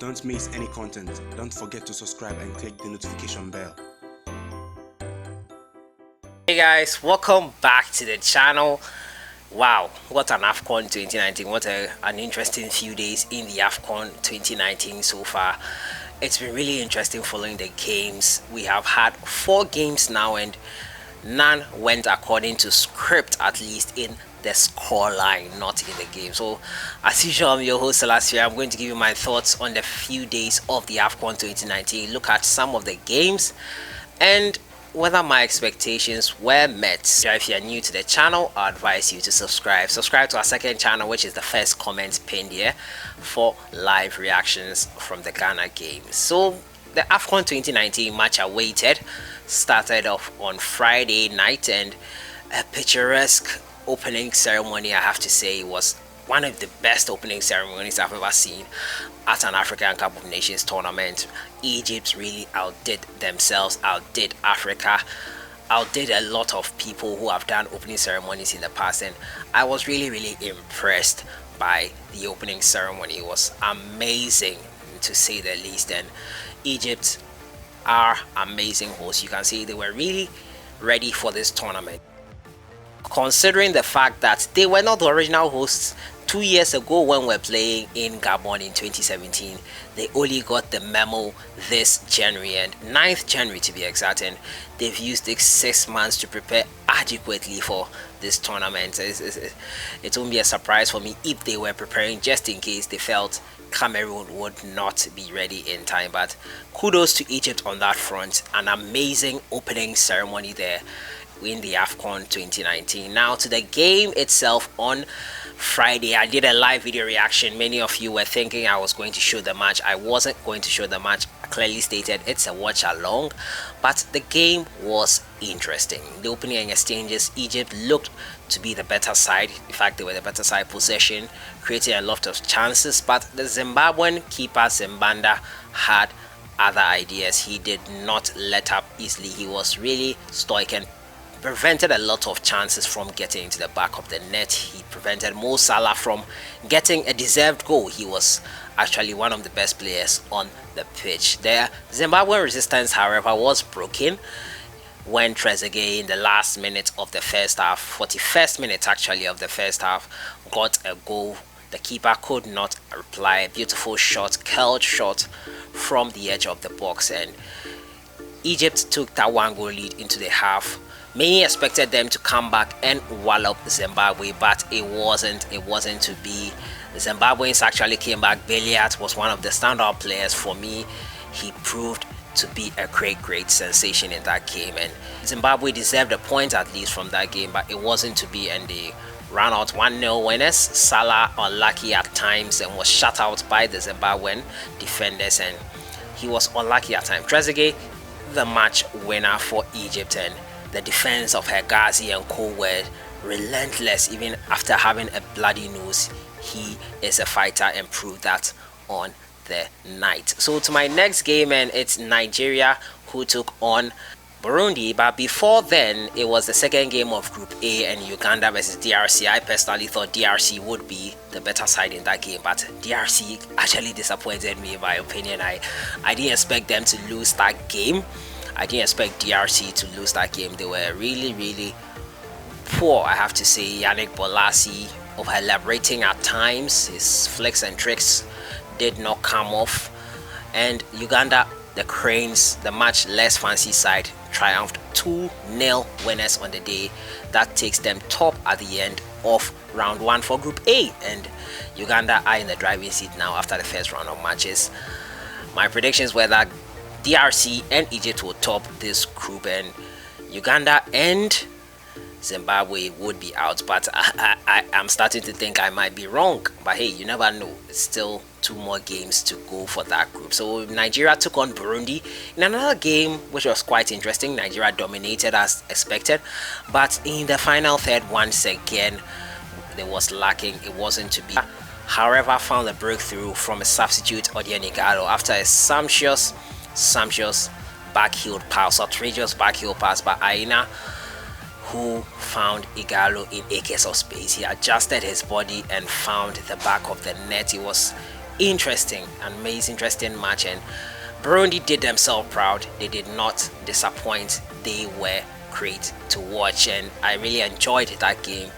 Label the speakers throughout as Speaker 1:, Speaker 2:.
Speaker 1: Don't miss any content. Don't forget to subscribe and click the notification bell.
Speaker 2: Hey guys, welcome back to the channel. Wow, what an Afcon 2019. What an interesting few days in the Afcon 2019 so far. It's been really interesting following the games. We have had 4 games now and none went according to script, at least in the scoreline, not in the game. So as usual, I'm your host Selassie. I'm going to give you my thoughts on the few days of the Afcon 2019, look at some of the games and whether my expectations were met. If you're new to the channel, I advise you to subscribe to our second channel, which is the first comment pinned here, for live reactions from the Ghana game. So the Afcon 2019 match awaited started off on Friday night, and a picturesque opening ceremony. I have to say it was one of the best opening ceremonies I've ever seen at an African Cup of Nations tournament. Egypt really outdid themselves, outdid Africa, outdid a lot of people who have done opening ceremonies in the past, and I was really impressed by the opening ceremony. It was amazing, to say the least, and Egypt are amazing hosts. You can see they were really ready for this tournament, considering the fact that they were not the original hosts 2 years ago when we were playing in Gabon in 2017. They only got the memo this January, and 9th January to be exact, and they've used 6 months to prepare adequately for this tournament. It won't be a surprise for me if they were preparing just in case they felt Cameroon would not be ready in time. But kudos to Egypt on that front. An amazing opening ceremony there in the Afcon 2019. Now to the game itself on Friday, I did a live video reaction. Many of you were thinking I was going to show the match. I wasn't going to show the match. I clearly stated it's a watch along, but the game was interesting. The opening exchanges, Egypt looked to be the better side. In fact, they were the better side, possession, creating a lot of chances, but the Zimbabwean keeper Zimbanda had other ideas. He did not let up easily. He was really stoic and prevented a lot of chances from getting into the back of the net. He prevented Mo Salah from getting a deserved goal. He was actually one of the best players on the pitch. The Zimbabwean resistance, however, was broken when TREZEGUET'S in the last minute of the first half, 41st minute actually of the first half, got a goal. The keeper could not reply. A beautiful shot, curled shot from the edge of the box, and Egypt took that 1-goal lead into the half. Many expected them to come back and wallop Zimbabwe, but it wasn't to be. The Zimbabweans actually came back. Beliat was one of the standout players for me. He proved to be a great sensation in that game, and Zimbabwe deserved a point at least from that game, but it wasn't to be, and they ran out 1-0 winners. Salah unlucky at times and was shut out by the Zimbabwean defenders, and he was unlucky at times. TREZEGUET'S the match winner for Egypt, and the defense of Hegazi and co were relentless. Even after having a bloody nose, he is a fighter and proved that on the night. So to my next game, and it's Nigeria who took on Burundi. But before then, it was the second game of Group A, and Uganda versus DRC. I personally thought DRC would be the better side in that game, but DRC actually disappointed me in my opinion. I didn't expect them to lose that game. I didn't expect DRC to lose that game. They were really poor, I have to say. Yannick Bolasie over elaborating at times. His flicks and tricks did not come off. And Uganda, the Cranes, the much less fancy side, triumphed 2-0 winners on the day. That takes them top at the end of round 1 for Group A. And Uganda are in the driving seat now after the first round of matches. My predictions were that DRC and Egypt will top this group, and Uganda and Zimbabwe would be out, but I'm starting to think I might be wrong. But hey, you never know. It's still 2 more games to go for that group. So Nigeria took on Burundi in another game which was quite interesting. Nigeria dominated as expected, but in the final third, once again, there was lacking. It wasn't to be. However, found a breakthrough from a substitute, IGHALO, after a sumptuous backheel pass, outrageous backheel pass by AINA, who found IGHALO in acres of space. He adjusted his body and found the back of the net. It was interesting match, and Burundi did themselves proud. They did not disappoint. They were great to watch, and I really enjoyed that game.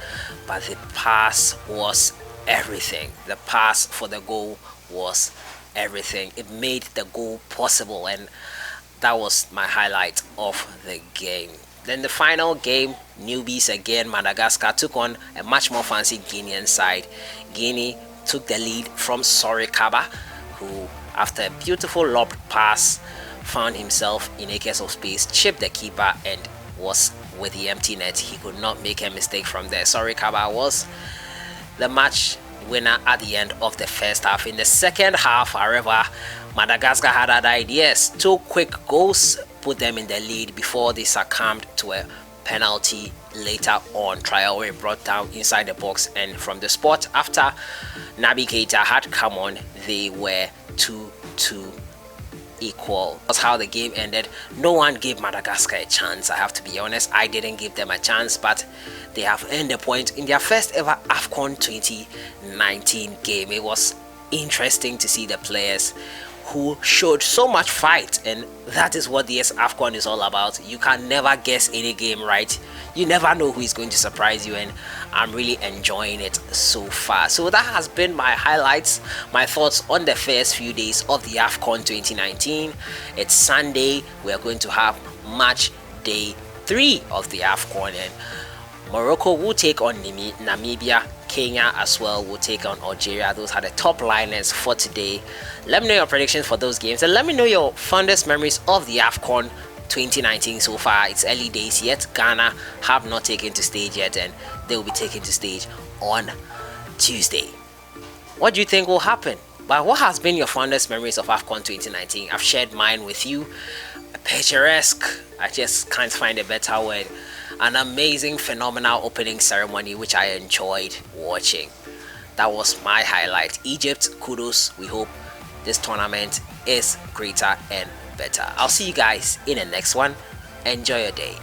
Speaker 2: But the pass was everything. The pass for the goal was everything. It made the goal possible, and that was my highlight of the game. Then the final game, newbies again, Madagascar took on a much more fancy Guinean side. Guinea took the lead from Sorikaba, who after a beautiful lobbed pass found himself in acres of space, chipped the keeper, and was with the empty net. He could not make a mistake from there. Sorikaba was the match winner at the end of the first half. In the second half, however, Madagascar had other ideas. 2 quick goals put them in the lead before they succumbed to a penalty later on. Traore brought down inside the box, and from the spot after Naby Keita had come on, they were 2-2 equal. That's how the game ended. No one gave Madagascar a chance, I have to be honest. I didn't give them a chance, but they have earned a point in their first ever Afcon 2019 game. It was interesting to see the players who showed so much fight, and that is what this Afcon is all about. You can never guess any game right. You never know who is going to surprise you, and I'm really enjoying it so far. So that has been my highlights, my thoughts on the first few days of the Afcon 2019. It's Sunday. We are going to have match day 3 of the Afcon, and Morocco will take on Namibia. Kenya as well will take on Algeria. Those are the top liners for today. Let me know your predictions for those games, and let me know your fondest memories of the Afcon 2019 so far. It's early days yet. Ghana have not taken to stage yet, and they will be taken to stage on Tuesday. What do you think will happen? But what has been your fondest memories of Afcon 2019? I've shared mine with you. Picturesque, I just can't find a better word. An amazing, phenomenal opening ceremony which I enjoyed watching. That was my highlight. Egypt, kudos. We hope this tournament is greater and better. I'll see you guys in the next one. Enjoy your day.